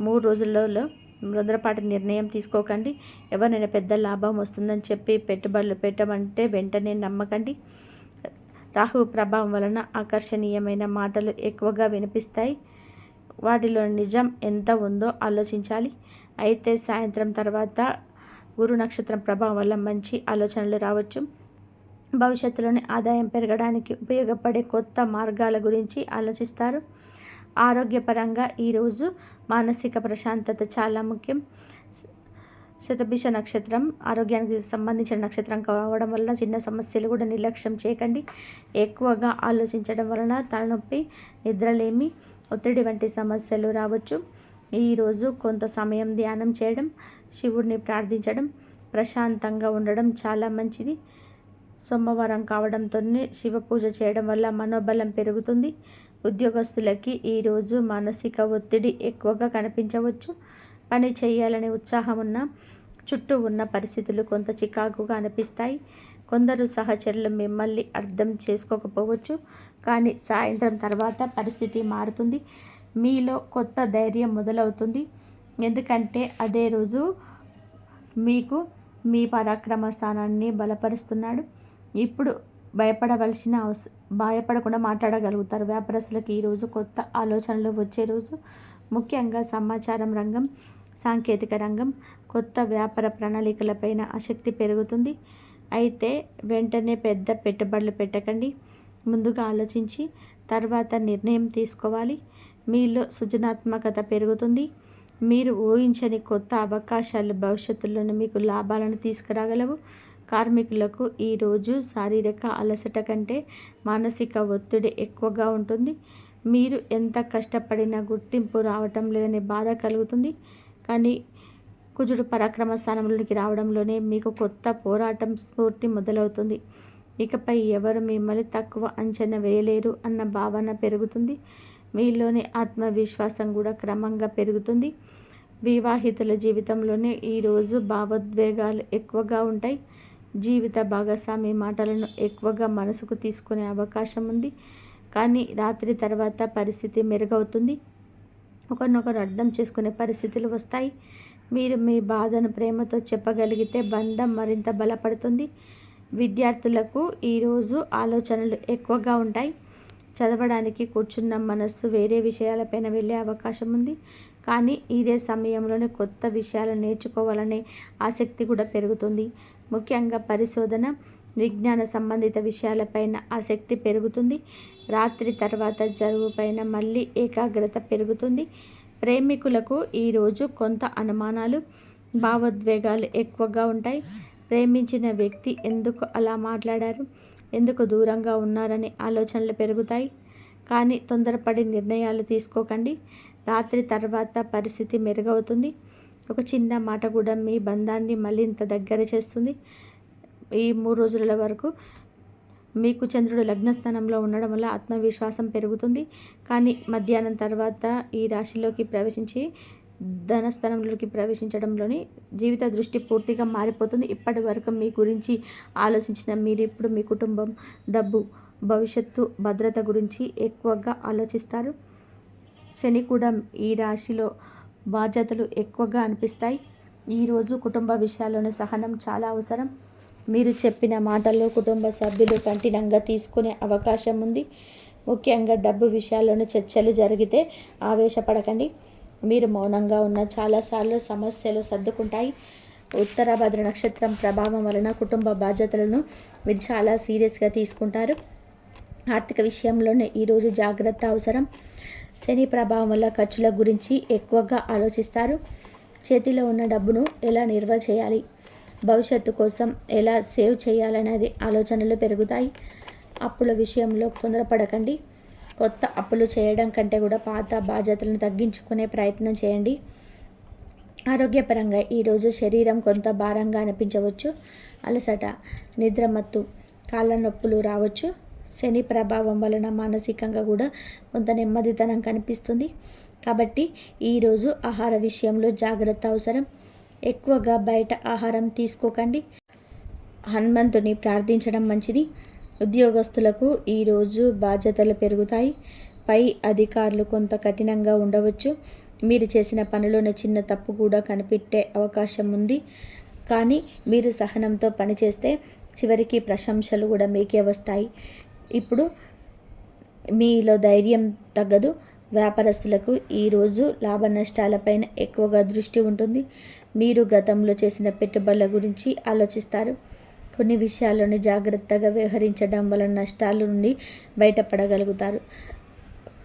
3 రోజులలో తొందరపాటు నిర్ణయం తీసుకోకండి. ఎవరైనా పెద్ద లాభం వస్తుందని చెప్పి పెట్టుబడులు పెట్టమంటే వెంటనే నమ్మకండి. రాహు ప్రభావం వలన ఆకర్షణీయమైన మాటలు ఎక్కువగా వినిపిస్తాయి. వాటిలో నిజం ఎంత ఉందో ఆలోచించాలి. అయితే సాయంత్రం తర్వాత గురు నక్షత్రం ప్రభావం వల్ల మంచి ఆలోచనలు రావచ్చు. భవిష్యత్తులోని ఆదాయం పెరగడానికి ఉపయోగపడే కొత్త మార్గాల గురించి ఆలోచిస్తారు. ఆరోగ్యపరంగా ఈరోజు మానసిక ప్రశాంతత చాలా ముఖ్యం. శతభిష నక్షత్రం ఆరోగ్యానికి సంబంధించిన నక్షత్రం కావడం వలన చిన్న సమస్యలు కూడా నిర్లక్ష్యం చేయకండి. ఎక్కువగా ఆలోచించడం వలన తలనొప్పి, నిద్రలేమి, ఒత్తిడి వంటి సమస్యలు రావచ్చు. ఈరోజు కొంత సమయం ధ్యానం చేయడం, శివుడిని ప్రార్థించడం, ప్రశాంతంగా ఉండడం చాలా మంచిది. సోమవారం కావడంతోనే శివ పూజ చేయడం వల్ల మనోబలం పెరుగుతుంది. ఉద్యోగస్తులకి ఈరోజు మానసిక ఒత్తిడి ఎక్కువగా కనిపించవచ్చు. పని చేయాలనే ఉత్సాహం ఉన్న చుట్టూ ఉన్న పరిస్థితులు కొంత చికాకుగా అనిపిస్తాయి. కొందరు సహచరులు మిమ్మల్ని అర్థం చేసుకోకపోవచ్చు. కానీ సాయంత్రం తర్వాత పరిస్థితి మారుతుంది. మీలో కొత్త ధైర్యం మొదలవుతుంది. ఎందుకంటే అదే రోజు మీకు మీ పరాక్రమ స్థానాన్ని బలపరుస్తున్నాడు. ఇప్పుడు భయపడకుండా మాట్లాడగలుగుతారు. వ్యాపారస్తులకు ఈరోజు కొత్త ఆలోచనలు వచ్చే రోజు. ముఖ్యంగా సమాచారం రంగం, సాంకేతిక రంగం, కొత్త వ్యాపార ప్రణాళికలపైన ఆసక్తి పెరుగుతుంది. అయితే వెంటనే పెద్ద పెట్టుబడులు పెట్టకండి. ముందుగా ఆలోచించి తర్వాత నిర్ణయం తీసుకోవాలి. మీలో సృజనాత్మకత పెరుగుతుంది. మీరు ఊహించని కొత్త అవకాశాలు భవిష్యత్తులోనే మీకు లాభాలను తీసుకురాగలవు. కార్మికులకు ఈరోజు శారీరక అలసట కంటే మానసిక ఒత్తిడి ఎక్కువగా ఉంటుంది. మీరు ఎంత కష్టపడినా గుర్తింపు రావటం లేదనే బాధ కలుగుతుంది. కానీ కుజుడు పరాక్రమ స్థానంలోకి రావడంలోనే మీకు కొత్త పోరాటం స్ఫూర్తి మొదలవుతుంది. ఇకపై ఎవరు మిమ్మల్ని తక్కువ అంచనా వేయలేరు అన్న భావన పెరుగుతుంది. మీలోని ఆత్మవిశ్వాసం కూడా క్రమంగా పెరుగుతుంది. వివాహితుల జీవితంలోనే ఈరోజు భావోద్వేగాలు ఎక్కువగా ఉంటాయి. జీవిత భాగస్వామి మాటలను ఎక్కువగా మనసుకు తీసుకునే అవకాశం ఉంది. కానీ రాత్రి తర్వాత పరిస్థితి మెరుగవుతుంది. ఒకరినొకరు అర్థం చేసుకునే పరిస్థితులు వస్తాయి. మీరు మీ బాధను ప్రేమతో చెప్పగలిగితే బంధం మరింత బలపడుతుంది. విద్యార్థులకు ఈరోజు ఆలోచనలు ఎక్కువగా ఉంటాయి. చదవడానికి కూర్చున్న మనస్సు వేరే విషయాలపైన వెళ్ళే అవకాశం ఉంది. కానీ ఇదే సమయంలోనే కొత్త విషయాలు నేర్చుకోవాలనే ఆసక్తి కూడా పెరుగుతుంది. ముఖ్యంగా పరిశోధన, విజ్ఞాన సంబంధిత విషయాలపైన ఆసక్తి పెరుగుతుంది. రాత్రి తర్వాత చదువుపైన మళ్ళీ ఏకాగ్రత పెరుగుతుంది. ప్రేమికులకు ఈరోజు కొంత అనుమానాలు, భావోద్వేగాలు ఎక్కువగా ఉంటాయి. ప్రేమించిన వ్యక్తి ఎందుకు అలా మాట్లాడారు, ఎందుకు దూరంగా ఉన్నారనే ఆలోచనలు పెరుగుతాయి. కానీ తొందరపడి నిర్ణయాలు తీసుకోకండి. రాత్రి తర్వాత పరిస్థితి మెరుగవుతుంది. ఒక చిన్న మాట కూడా మీ బంధాన్ని మరింత దగ్గర చేస్తుంది. ఈ 3 రోజుల వరకు మీకు చంద్రుడు లగ్నస్థానంలో ఉండడం వల్ల ఆత్మవిశ్వాసం పెరుగుతుంది. కానీ మధ్యాహ్నం తర్వాత ఈ రాశిలోకి ప్రవేశించి ధనస్థానంలోకి ప్రవేశించడంలోని జీవిత దృష్టి పూర్తిగా మారిపోతుంది. ఇప్పటి వరకు మీ గురించి ఆలోచించిన మీరు ఇప్పుడు మీ కుటుంబం, డబ్బు, భవిష్యత్తు, భద్రత గురించి ఎక్కువగా ఆలోచిస్తారు. శని కూడా ఈ రాశిలో బాధ్యతలు ఎక్కువగా అనిపిస్తాయి. ఈరోజు కుటుంబ విషయాల్లోని సహనం చాలా అవసరం. మీరు చెప్పిన మాటల్లో కుటుంబ సభ్యులు కఠినంగా తీసుకునే అవకాశం ఉంది. ముఖ్యంగా డబ్బు విషయాల్లోని చర్చలు జరిగితే ఆవేశపడకండి. మీరు మౌనంగా ఉన్న చాలాసార్లు సమస్యలు సర్దుకుంటాయి. ఉత్తరాభద్ర నక్షత్రం ప్రభావం వలన కుటుంబ బాధ్యతలను మీరు చాలా సీరియస్గా తీసుకుంటారు. ఆర్థిక విషయంలోనే ఈరోజు జాగ్రత్త అవసరం. శని ప్రభావం వల్ల ఖర్చుల గురించి ఎక్కువగా ఆలోచిస్తారు. చేతిలో ఉన్న డబ్బును ఎలా నిల్వ చేయాలి, భవిష్యత్తు కోసం ఎలా సేవ్ చేయాలనేది ఆలోచనలు పెరుగుతాయి. అప్పుల విషయంలో తొందరపడకండి. కొత్త అప్పులు చేయడం కంటే కూడా పాత బాధ్యతలను తగ్గించుకునే ప్రయత్నం చేయండి. ఆరోగ్యపరంగా ఈరోజు శరీరం కొంత భారంగా అనిపించవచ్చు. అలసట, నిద్రమత్తు, కాళ్ళ నొప్పులు రావచ్చు. శని ప్రభావం వలన మానసికంగా కూడా కొంత నెమ్మదితనం కనిపిస్తుంది. కాబట్టి ఈరోజు ఆహార విషయంలో జాగ్రత్త అవసరం. ఎక్కువగా బయట ఆహారం తీసుకోకండి. హనుమంతుని ప్రార్థించడం మంచిది. ఉద్యోగస్తులకు ఈరోజు బాధ్యతలు పెరుగుతాయి. పై అధికారులు కొంత కఠినంగా ఉండవచ్చు. మీరు చేసిన పనిలోనే చిన్న తప్పు కూడా కనిపెట్టే అవకాశం ఉంది. కానీ మీరు సహనంతో పనిచేస్తే చివరికి ప్రశంసలు కూడా మీకే వస్తాయి. ఇప్పుడు మీలో ధైర్యం తగ్గదు. వ్యాపారస్తులకు ఈరోజు లాభ నష్టాలపైన ఎక్కువగా దృష్టి ఉంటుంది. మీరు గతంలో చేసిన పెట్టుబడుల గురించి ఆలోచిస్తారు. కొన్ని విషయాల్లోని జాగ్రత్తగా వ్యవహరించడం వలన నష్టాల నుండి బయటపడగలుగుతారు.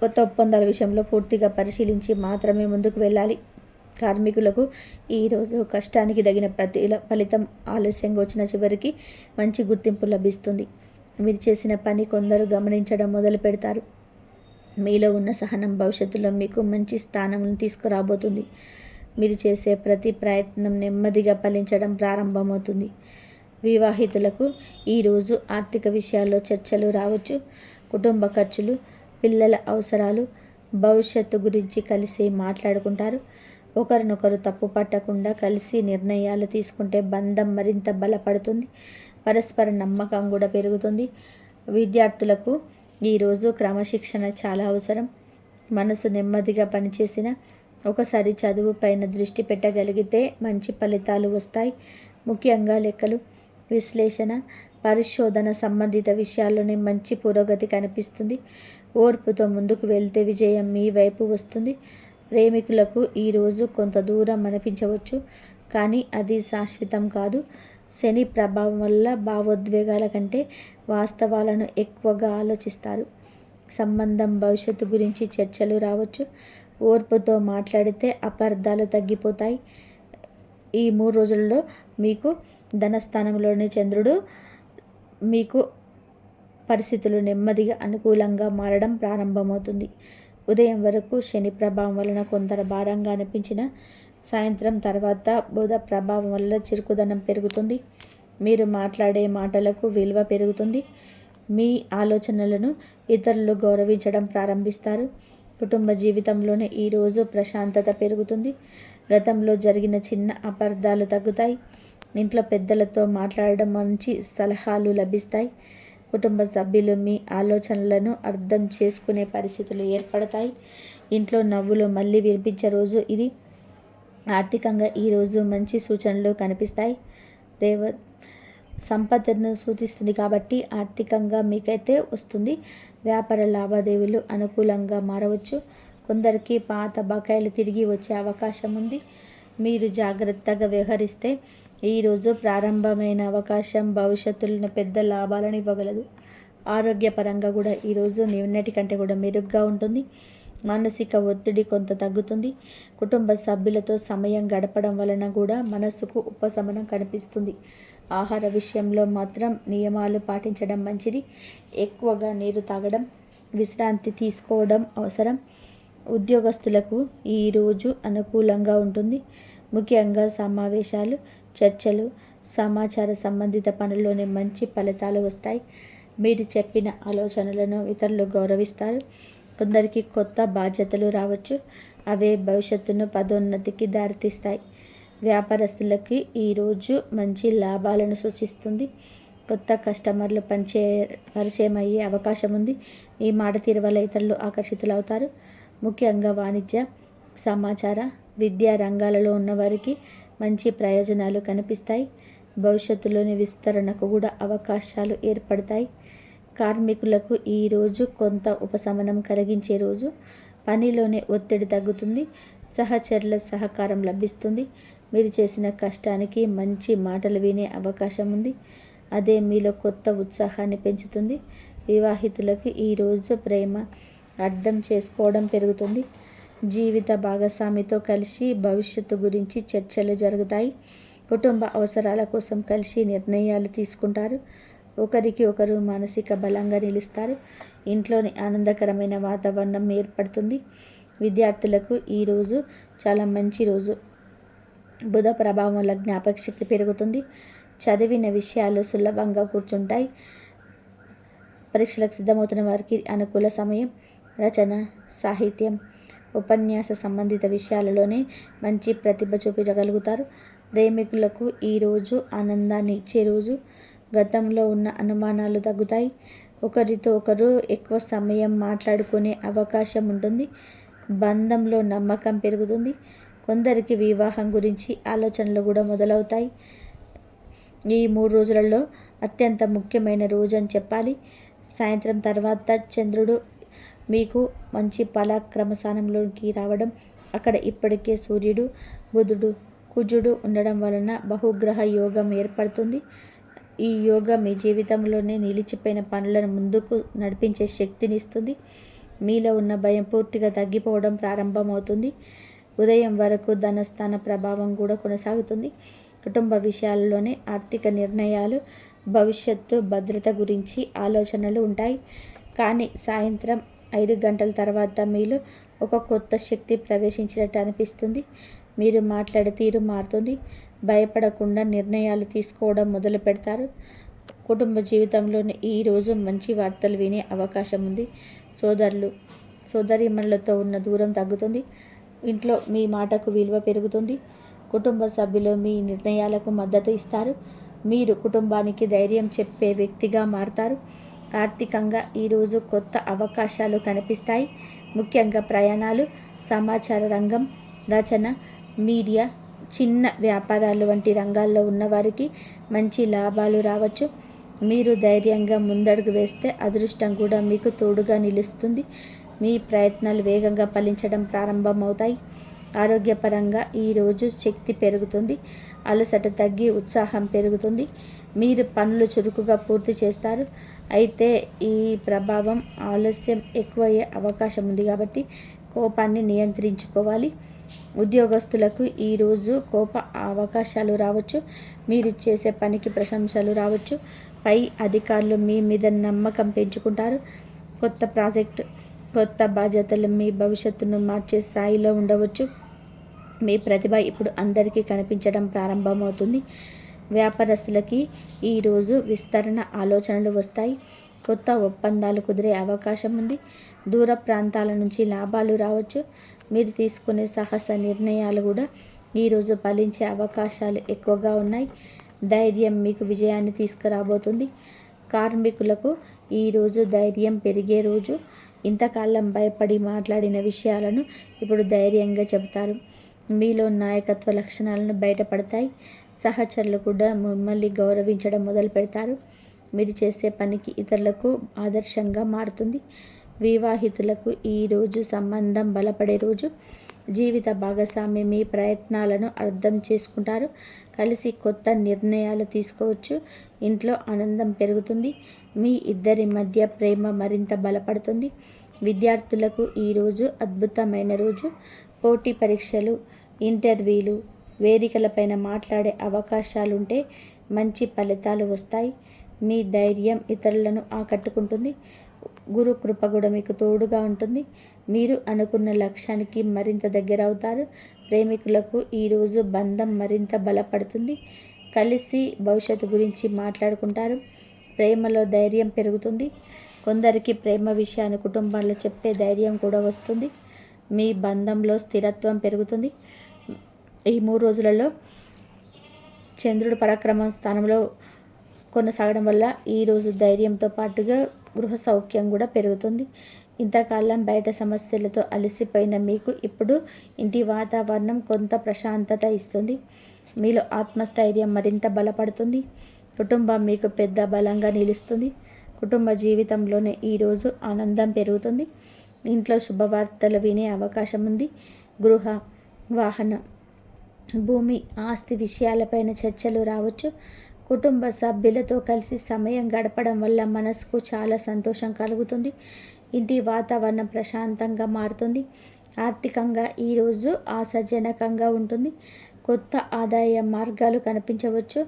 కొత్త ఒప్పందాల విషయంలో పూర్తిగా పరిశీలించి మాత్రమే ముందుకు వెళ్ళాలి. కార్మికులకు ఈరోజు కష్టానికి తగిన ఫలితం ఆలస్యంగా వచ్చిన చివరికి మంచి గుర్తింపు లభిస్తుంది. మీరు చేసిన పని కొందరు గమనించడం మొదలు పెడతారు. మీలో ఉన్న సహనం భవిష్యత్తులో మీకు మంచి స్థానం తీసుకురాబోతుంది. మీరు చేసే ప్రతి ప్రయత్నం నెమ్మదిగా ఫలించడం ప్రారంభమవుతుంది. వివాహితులకు ఈరోజు ఆర్థిక విషయాల్లో చర్చలు రావచ్చు. కుటుంబ ఖర్చులు, పిల్లల అవసరాలు, భవిష్యత్తు గురించి కలిసి మాట్లాడుకుంటారు. ఒకరినొకరు తప్పు పట్టకుండా కలిసి నిర్ణయాలు తీసుకుంటే బంధం మరింత బలపడుతుంది. పరస్పర నమ్మకం కూడా పెరుగుతుంది. విద్యార్థులకు ఈరోజు క్రమశిక్షణ చాలా అవసరం. మనసు నెమ్మదిగా పనిచేసిన ఒకసారి చదువు పైన దృష్టి పెట్టగలిగితే మంచి ఫలితాలు వస్తాయి. ముఖ్యంగా లెక్కలు, విశ్లేషణ, పరిశోధన సంబంధిత విషయాల్లోనే మంచి పురోగతి కనిపిస్తుంది. ఓర్పుతో ముందుకు వెళ్తే విజయం మీ వైపు వస్తుంది. ప్రేమికులకు ఈరోజు కొంత దూరం అనిపించవచ్చు, కానీ అది శాశ్వతం కాదు. శని ప్రభావం వల్ల భావోద్వేగాల కంటే వాస్తవాలను ఎక్కువగా ఆలోచిస్తారు. సంబంధం భవిష్యత్తు గురించి చర్చలు రావచ్చు. ఓర్పుతో మాట్లాడితే అపార్థాలు తగ్గిపోతాయి. ఈ 3 రోజుల్లో మీకు ధనస్థానంలోని చంద్రుడు మీకు పరిస్థితులు నెమ్మదిగా అనుకూలంగా మారడం ప్రారంభమవుతుంది. ఉదయం వరకు శని ప్రభావం వలన కొంత భారంగా అనిపించిన సాయంత్రం తర్వాత బుధ ప్రభావం వల్ల చురుకుదనం పెరుగుతుంది. మీరు మాట్లాడే మాటలకు విలువ పెరుగుతుంది. మీ ఆలోచనలను ఇతరులు గౌరవించడం ప్రారంభిస్తారు. కుటుంబ జీవితంలోనే ఈరోజు ప్రశాంతత పెరుగుతుంది. గతంలో జరిగిన చిన్న అపార్థాలు తగ్గుతాయి. ఇంట్లో పెద్దలతో మాట్లాడడం మంచి సలహాలు లభిస్తాయి. కుటుంబ సభ్యులు మీ ఆలోచనలను అర్థం చేసుకునే పరిస్థితులు ఏర్పడతాయి. ఇంట్లో నవ్వులు మళ్ళీ వినిపించే రోజు ఇది. ఆర్థికంగా ఈరోజు మంచి సూచనలు కనిపిస్తాయి. సంపదను సూచిస్తుంది కాబట్టి ఆర్థికంగా మీకైతే వస్తుంది. వ్యాపార లావాదేవీలు అనుకూలంగా మారవచ్చు. కొందరికి పాత బకాయిలు తిరిగి వచ్చే అవకాశం ఉంది. మీరు జాగ్రత్తగా వ్యవహరిస్తే ఈరోజు ప్రారంభమైన అవకాశం భవిష్యత్తులో పెద్ద లాభాలను ఇవ్వగలదు. ఆరోగ్యపరంగా కూడా ఈరోజు నిన్నటి కంటే కూడా మెరుగ్గా ఉంటుంది. మానసిక ఒత్తిడి కొంత తగ్గుతుంది. కుటుంబ సభ్యులతో సమయం గడపడం వలన కూడా మనసుకు ఉపశమనం కనిపిస్తుంది. ఆహార విషయంలో మాత్రం నియమాలు పాటించడం మంచిది. ఎక్కువగా నీరు తాగడం, విశ్రాంతి తీసుకోవడం అవసరం. ఉద్యోగస్తులకు ఈరోజు అనుకూలంగా ఉంటుంది. ముఖ్యంగా సమావేశాలు, చర్చలు, సమాచార సంబంధిత పనుల్లోనే మంచి ఫలితాలు వస్తాయి. మీరు చెప్పిన ఆలోచనలను ఇతరులు గౌరవిస్తారు. కొందరికి కొత్త బాధ్యతలు రావచ్చు. అవే భవిష్యత్తును పదోన్నతికి దారితీస్తాయి. వ్యాపారస్తులకి ఈరోజు మంచి లాభాలను సూచిస్తుంది. కొత్త కస్టమర్లు పరిచయం అయ్యే అవకాశం ఉంది. ఈ మాట తీరు వల్ల ఇతరులు ఆకర్షితులవుతారు. ముఖ్యంగా వాణిజ్య, సమాచార, విద్యా రంగాలలో ఉన్నవారికి మంచి ప్రయోజనాలు కనిపిస్తాయి. భవిష్యత్తులోని విస్తరణకు కూడా అవకాశాలు ఏర్పడతాయి. కార్మికులకు ఈరోజు కొంత ఉపశమనం కలిగించే రోజు. పనిలోనే ఒత్తిడి తగ్గుతుంది. సహచరుల సహకారం లభిస్తుంది. మీరు చేసిన కష్టానికి మంచి మాటలు వినే అవకాశం ఉంది. అదే మీలో కొత్త ఉత్సాహాన్ని పెంచుతుంది. వివాహితులకు ఈరోజు ప్రేమ అర్థం చేసుకోవడం పెరుగుతుంది. జీవిత భాగస్వామితో కలిసి భవిష్యత్తు గురించి చర్చలు జరుగుతాయి. కుటుంబ అవసరాల కోసం కలిసి నిర్ణయాలు తీసుకుంటారు. ఒకరికి ఒకరు మానసిక బలంగా నిలుస్తారు. ఇంట్లోని ఆనందకరమైన వాతావరణం ఏర్పడుతుంది. విద్యార్థులకు ఈరోజు చాలా మంచి రోజు. బుధ ప్రభావం వల్ల జ్ఞాపకశక్తి పెరుగుతుంది. చదివిన విషయాలు సులభంగా కూర్చుంటాయి. పరీక్షలకు సిద్ధమవుతున్న వారికి అనుకూల సమయం. రచన, సాహిత్యం, ఉపన్యాస సంబంధిత విషయాలలోనే మంచి ప్రతిభ చూపించగలుగుతారు. ప్రేమికులకు ఈరోజు ఆనందాన్ని ఇచ్చే రోజు. గతంలో ఉన్న అనుమానాలు తగ్గుతాయి. ఒకరితో ఒకరు ఎక్కువ సమయం మాట్లాడుకునే అవకాశం ఉంటుంది. బంధంలో నమ్మకం పెరుగుతుంది. కొందరికి వివాహం గురించి ఆలోచనలు కూడా మొదలవుతాయి. ఈ 3 రోజులలో అత్యంత ముఖ్యమైన రోజు అని చెప్పాలి. సాయంత్రం తర్వాత చంద్రుడు మీకు మంచి పరాక్రమస్థానంలోకి రావడం, అక్కడ ఇప్పటికే సూర్యుడు, బుధుడు, కుజుడు ఉండడం వలన బహుగ్రహ యోగం ఏర్పడుతుంది. ఈ యోగం మీ జీవితంలోనే నిలిచిపోయిన పనులను ముందుకు నడిపించే శక్తిని ఇస్తుంది. మీలో ఉన్న భయం పూర్తిగా తగ్గిపోవడం ప్రారంభమవుతుంది. ఉదయం వరకు ధనస్థాన ప్రభావం కూడా కొనసాగుతుంది. కుటుంబ విషయాల్లోనే ఆర్థిక నిర్ణయాలు, భవిష్యత్తు భద్రత గురించి ఆలోచనలు ఉంటాయి. కానీ సాయంత్రం 5 గంటల తర్వాత మీలో ఒక కొత్త శక్తి ప్రవేశించినట్టు అనిపిస్తుంది. మీరు మాట్లాడే తీరు మారుతుంది. భయపడకుండా నిర్ణయాలు తీసుకోవడం మొదలు పెడతారు. కుటుంబ జీవితంలోని ఈరోజు మంచి వార్తలు వినే అవకాశం ఉంది. సోదరీమణులతో ఉన్న దూరం తగ్గుతుంది. ఇంట్లో మీ మాటకు విలువ పెరుగుతుంది. కుటుంబ సభ్యులు మీ నిర్ణయాలకు మద్దతు ఇస్తారు. మీరు కుటుంబానికి ధైర్యం చెప్పే వ్యక్తిగా మారతారు. ఆర్థికంగా ఈరోజు కొత్త అవకాశాలు కనిపిస్తాయి. ముఖ్యంగా ప్రయాణాలు, సమాచార రంగం, రచన, మీడియా, చిన్న వ్యాపారాలు వంటి రంగాల్లో ఉన్నవారికి మంచి లాభాలు రావచ్చు. మీరు ధైర్యంగా ముందడుగు వేస్తే అదృష్టం కూడా మీకు తోడుగా నిలుస్తుంది. మీ ప్రయత్నాలు వేగంగా ఫలించడం ప్రారంభమవుతాయి. ఆరోగ్యపరంగా ఈరోజు శక్తి పెరుగుతుంది. అలసట తగ్గి ఉత్సాహం పెరుగుతుంది. మీరు పనులు చురుకుగా పూర్తి చేస్తారు. అయితే ఈ ప్రభావం ఆలస్యం ఎక్కువయ్యే అవకాశం ఉంది కాబట్టి కోపాన్ని నియంత్రించుకోవాలి. ఉద్యోగస్తులకు ఈరోజు కోప అవకాశాలు రావచ్చు. మీరు చేసే పనికి ప్రశంసలు రావచ్చు. పై అధికారులు మీ మీద నమ్మకం పెంచుకుంటారు. కొత్త ప్రాజెక్టు, కొత్త బాధ్యతలు మీ భవిష్యత్తును మార్చే స్థాయిలో ఉండవచ్చు. మీ ప్రతిభ ఇప్పుడు అందరికీ కనిపించడం ప్రారంభమవుతుంది. వ్యాపారస్తులకి ఈరోజు విస్తరణ ఆలోచనలు వస్తాయి. కొత్త ఒప్పందాలు కుదిరే అవకాశం ఉంది. దూర ప్రాంతాల నుంచి లాభాలు రావచ్చు. మీరు తీసుకునే సాహస నిర్ణయాలు కూడా ఈరోజు ఫలించే అవకాశాలు ఎక్కువగా ఉన్నాయి. ధైర్యం మీకు విజయాన్ని తీసుకురాబోతుంది. కార్మికులకు ఈరోజు ధైర్యం పెరిగే రోజు. ఇంతకాలం భయపడి మాట్లాడిన విషయాలను ఇప్పుడు ధైర్యంగా చెబుతారు. మీలో నాయకత్వ లక్షణాలను బయటపడతాయి. సహచరులు కూడా మిమ్మల్ని గౌరవించడం మొదలు పెడతారు. మీరు చేసే పనికి ఇతరులకు ఆదర్శంగా మారుతుంది. వివాహితులకు ఈరోజు సంబంధం బలపడే రోజు. జీవిత భాగస్వామి మీ ప్రయత్నాలను అర్థం చేసుకుంటారు. కలిసి కొత్త నిర్ణయాలు తీసుకోవచ్చు. ఇంట్లో ఆనందం పెరుగుతుంది. మీ ఇద్దరి మధ్య ప్రేమ మరింత బలపడుతుంది. విద్యార్థులకు ఈరోజు అద్భుతమైన రోజు. పోటీ పరీక్షలు, ఇంటర్వ్యూలు, వేదికలపైన మాట్లాడే అవకాశాలుంటే మంచి ఫలితాలు వస్తాయి. మీ ధైర్యం ఇతరులను ఆకట్టుకుంటుంది. గురు కృప కూడా మీకు తోడుగా ఉంటుంది. మీరు అనుకున్న లక్ష్యానికి మరింత దగ్గర అవుతారు. ప్రేమికులకు ఈరోజు బంధం మరింత బలపడుతుంది. కలిసి భవిష్యత్తు గురించి మాట్లాడుకుంటారు. ప్రేమలో ధైర్యం పెరుగుతుంది. కొందరికి ప్రేమ విషయాన్ని కుటుంబంలో చెప్పే ధైర్యం కూడా వస్తుంది. మీ బంధంలో స్థిరత్వం పెరుగుతుంది. ఈ 3 రోజులలో చంద్రుడు పరాక్రమ స్థానంలో కొనసాగడం వల్ల ఈరోజు ధైర్యంతో పాటుగా గృహ సౌఖ్యం కూడా పెరుగుతుంది. ఇంతకాలం బయట సమస్యలతో అలసిపోయిన మీకు ఇప్పుడు ఇంటి వాతావరణం కొంత ప్రశాంతత ఇస్తుంది. మీలో ఆత్మస్థైర్యం మరింత బలపడుతుంది. కుటుంబం మీకు పెద్ద బలంగా నిలుస్తుంది. కుటుంబ జీవితంలోనే ఈరోజు ఆనందం పెరుగుతుంది. ఇంట్లో శుభవార్తలు వినే అవకాశం ఉంది. గృహ, వాహన, భూమి, ఆస్తి విషయాలపైన చర్చలు రావచ్చు. కుటుంబ సభ్యులతో కలిసి సమయం గడపడం వల్ల మనసుకు చాలా సంతోషం కలుగుతుంది. ఇంటి వాతావరణం ప్రశాంతంగా మారుతుంది. ఆర్థికంగా ఈరోజు ఆశాజనకంగా ఉంటుంది. కొత్త ఆదాయ మార్గాలు కనిపించవచ్చు.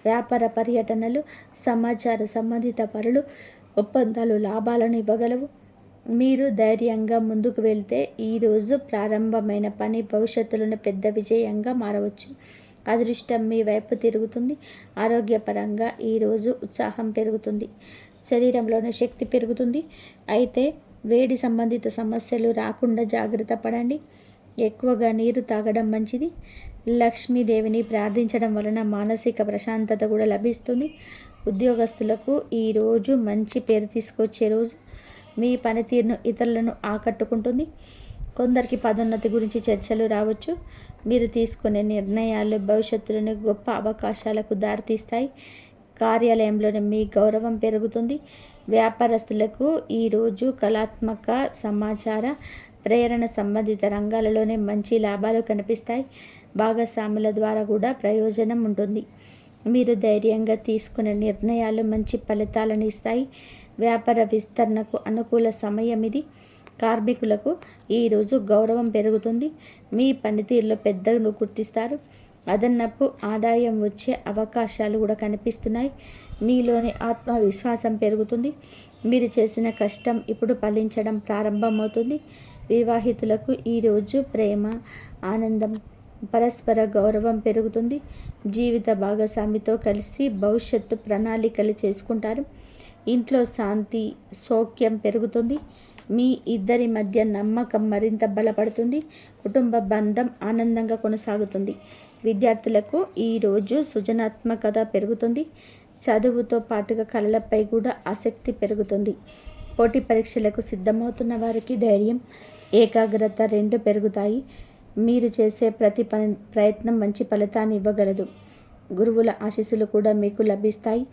వ్యాపార పర్యటనలు, సమాచార సంబంధిత పనులు, ఒప్పందాలు లాభాలను ఇవ్వగలవు. మీరు ధైర్యంగా ముందుకు వెళ్తే ఈరోజు ప్రారంభమైన పని భవిష్యత్తులోనే పెద్ద విజయంగా మారవచ్చు. అదృష్టం మీ వైపు తిరుగుతుంది. ఆరోగ్యపరంగా ఈరోజు ఉత్సాహం పెరుగుతుంది. శరీరంలోని శక్తి పెరుగుతుంది. అయితే వేడి సంబంధిత సమస్యలు రాకుండా జాగ్రత్త పడండి. ఎక్కువగా నీరు తాగడం మంచిది. లక్ష్మీదేవిని ప్రార్థించడం వలన మానసిక ప్రశాంతత కూడా లభిస్తుంది. ఉద్యోగస్తులకు ఈరోజు మంచి పేరు తీసుకొచ్చే రోజు. మీ పనితీరును ఇతరులను ఆకట్టుకుంటుంది. కొందరికి పదోన్నతి గురించి చర్చలు రావచ్చు. మీరు తీసుకునే నిర్ణయాలు భవిష్యత్తులోని గొప్ప అవకాశాలకు దారితీస్తాయి. కార్యాలయంలోనే మీ గౌరవం పెరుగుతుంది. వ్యాపారస్తులకు ఈరోజు కళాత్మక, సమాచార, ప్రేరణ సంబంధిత రంగాలలోనే మంచి లాభాలు కనిపిస్తాయి. భాగస్వాముల ద్వారా కూడా ప్రయోజనం ఉంటుంది. మీరు ధైర్యంగా తీసుకునే నిర్ణయాలు మంచి ఫలితాలను ఇస్తాయి. వ్యాపార విస్తరణకు అనుకూల సమయం ఇది. కార్మికులకు ఈరోజు గౌరవం పెరుగుతుంది. మీ పనితీరులో పెద్దను గుర్తిస్తారు. అదనపు ఆదాయం వచ్చే అవకాశాలు కూడా కనిపిస్తున్నాయి. మీలోని ఆత్మవిశ్వాసం పెరుగుతుంది. మీరు చేసిన కష్టం ఇప్పుడు ఫలించడం ప్రారంభమవుతుంది. వివాహితులకు ఈరోజు ప్రేమ, ఆనందం, పరస్పర గౌరవం పెరుగుతుంది. జీవిత భాగస్వామితో కలిసి భవిష్యత్తు ప్రణాళికలు చేసుకుంటారు. ఇంట్లో శాంతి, సౌఖ్యం పెరుగుతుంది. మీ ఇద్దరి మధ్య నమ్మకం మరింత బలపడుతుంది. కుటుంబ బంధం ఆనందంగా కొనసాగుతుంది. విద్యార్థులకు ఈరోజు సృజనాత్మకత పెరుగుతుంది. చదువుతో పాటుగా కళలపై కూడా ఆసక్తి పెరుగుతుంది. పోటీ పరీక్షలకు సిద్ధమవుతున్న వారికి ధైర్యం, ఏకాగ్రత 2 పెరుగుతాయి. మీరు చేసే ప్రతి ప్రయత్నం మంచి ఫలితాన్ని ఇవ్వగలదు. గురువుల ఆశీస్సులు కూడా మీకు లభిస్తాయి.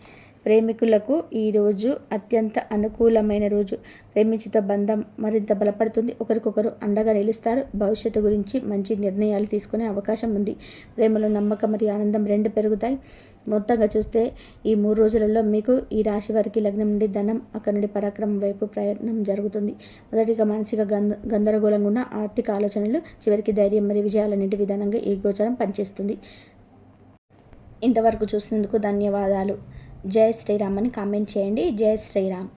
ప్రేమికులకు ఈరోజు అత్యంత అనుకూలమైన రోజు. ప్రేమించితో బంధం మరింత బలపడుతుంది. ఒకరికొకరు అండగా నిలుస్తారు. భవిష్యత్తు గురించి మంచి నిర్ణయాలు తీసుకునే అవకాశం ఉంది. ప్రేమలో నమ్మకం మరియు ఆనందం 2 పెరుగుతాయి. మొత్తంగా చూస్తే ఈ 3 రోజులలో మీకు ఈ రాశి వారికి లగ్నం నుండి ధనం, అక్కడి నుండి పరాక్రమం వైపు ప్రయాణం జరుగుతుంది. మొదటిగా మానసిక గందరగోళంగా ఉన్న ఆర్థిక ఆలోచనలు, చివరికి ధైర్యం మరియు విజయాలన్నింటి విధానంగా ఈ గోచరం పనిచేస్తుంది. ఇంతవరకు చూసినందుకు ధన్యవాదాలు. జై శ్రీరామ్ అని కామెంట్ చేయండి. జై శ్రీరామ్.